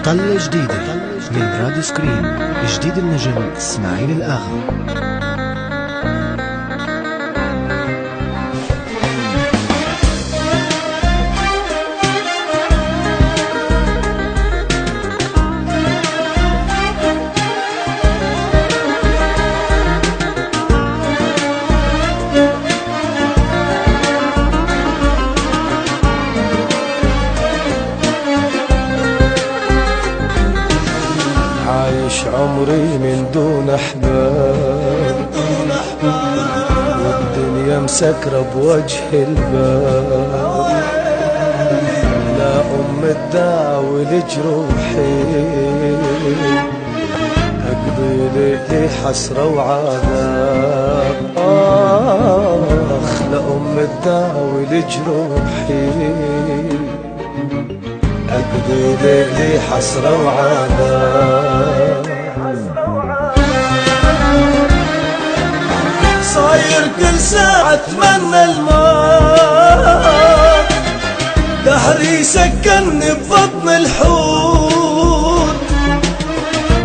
طلة جديدة من راديو سكرين، جديد النجم إسماعيل الآغا. عايش عمري من دون أحباب، والدنيا مسكرة بوجه الباب. لا تداوي لجروحي، أقضي ليلي حسرة وعذاب. لا تداوي لجروحي، أقضي ليلي حسرة وعذاب. صاير كل ساعة أتمنى الموت، دهري سكنني ببطن الحوت.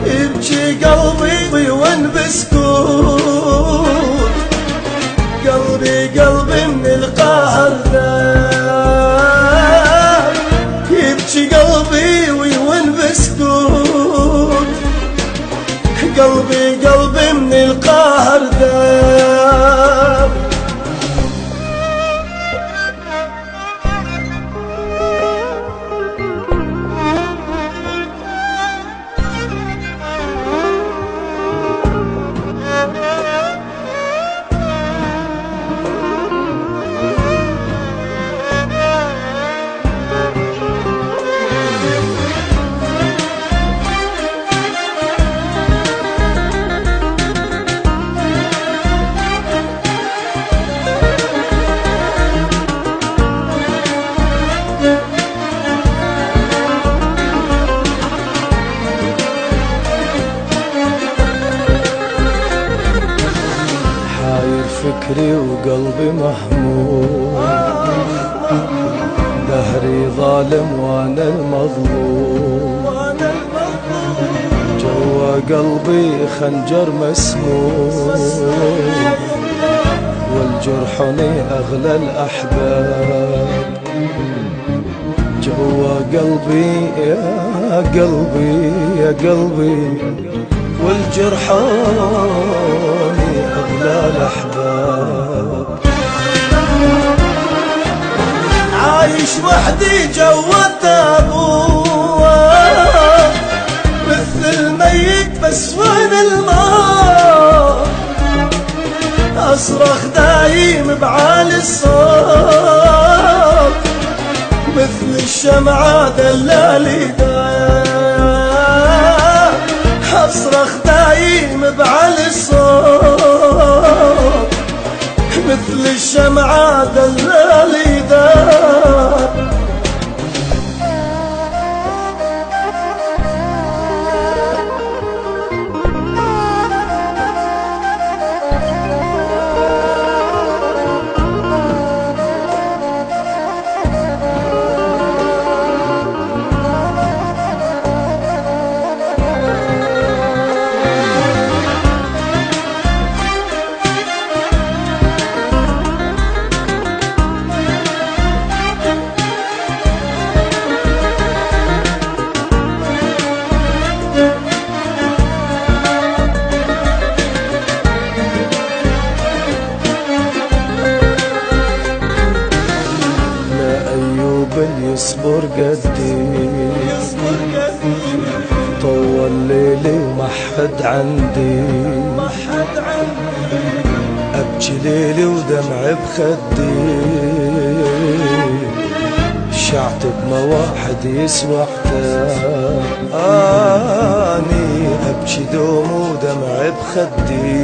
يبكي قلبي وين بسكوت، قلبي من القهر ذاب. يبكي قلبي وين بسكوت، قلبي من القهر ذاب. فكري وقلبي مهموم، دهري ظالم وانا المظلوم. جوا قلبي خنجر مسموم، والجرحني اغلى الاحباب. جوا قلبي يا قلبي والجرحاني أغلى الأحباب. عايش وحدي جوا التابوت، مثل الميت بس وين الموت. أصرخ دايم بعالي الصوت، مثل الشمعة دلالي أصرخ دايم بعلي الصوت، مثل الشمعة دلالي دار. يصبر قدي، طول ليلي وما حد عندي. أبكي ليلي ودمع بخدي، شعت بما واحد يسوى عتاب. أني أبكي دوم ودمع بخدي،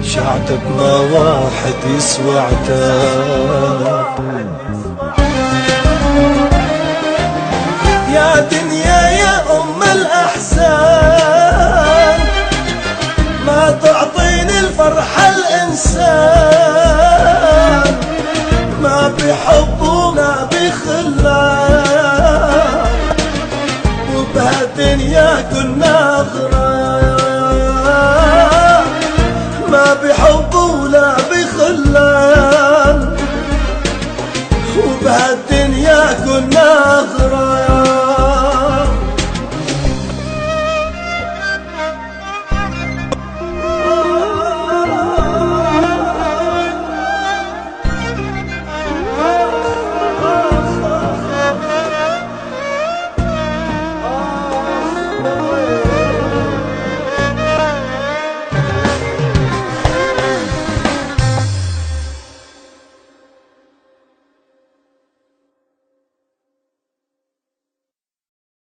شعت بما واحد يسوى عتاب. يا دنيا يا أم الأحزان، ما تعطيني الفرحة الإنسان. ما بحب وما بخلان، الدنيا كنا أغراب، ما بحب